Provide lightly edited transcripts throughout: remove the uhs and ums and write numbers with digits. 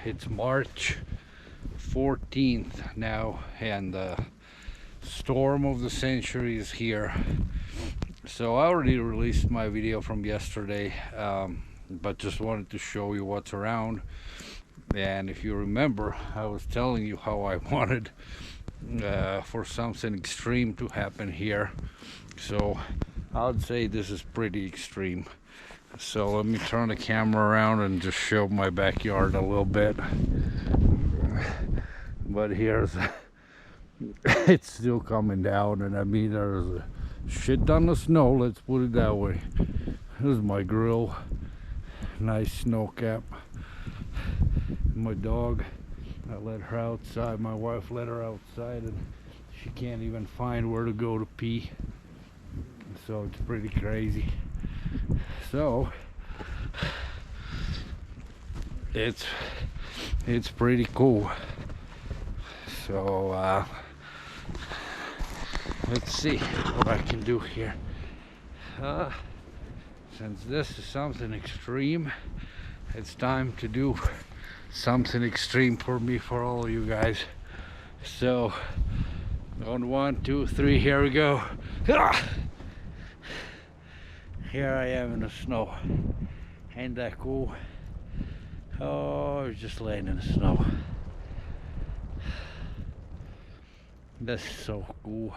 It's March 14th now, and the storm of the century is here. So I already released my video from yesterday, but just wanted to show you what's around. And if you remember, I was telling you how I wanted for something extreme to happen here. So I would say this is pretty extreme. So let me turn the camera around and just show my backyard a little bit. But here's it's still coming down, and I mean there's a shit ton of snow, let's put it that way. Here's my grill, nice snow cap. My dog, I let her outside, my wife let her outside, and she can't even find where to go to pee. So it's pretty crazy. So it's pretty cool. So let's see what I can do here. Since this is something extreme, it's time to do something extreme for me, for all of you guys. So on 1, 2, 3, here we go. Here I am in the snow. Ain't that cool? Oh, I was just laying in the snow. That's so cool.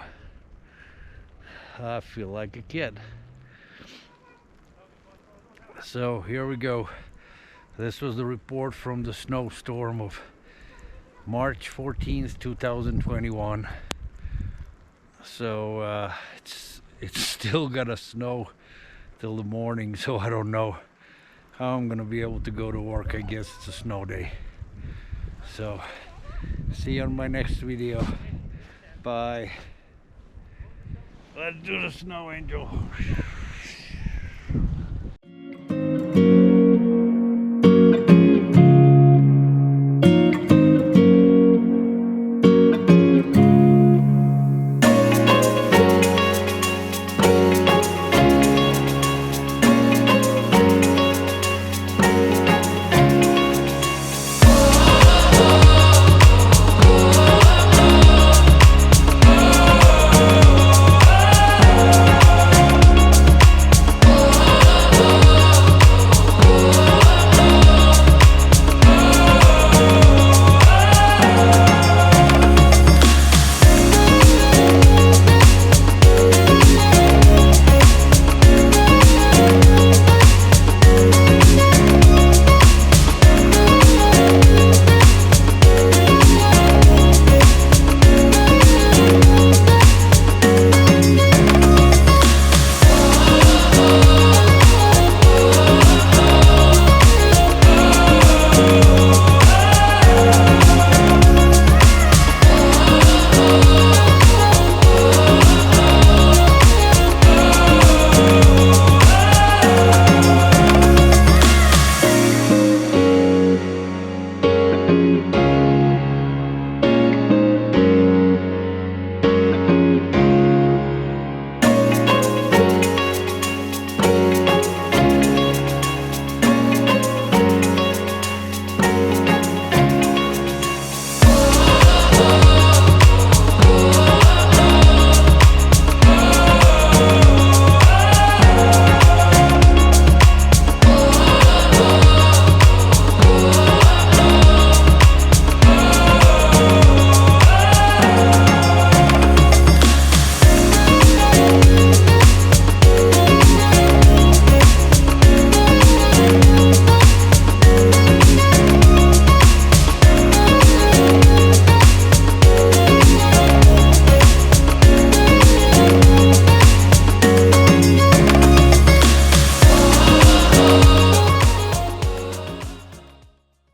I feel like a kid. So here we go. This was the report from the snowstorm of March 14th, 2021. So it's still gonna snow till the morning, so I don't know how I'm gonna be able to go to work. I guess it's a snow day. So see you on my next video. Bye. Let's do the snow angel.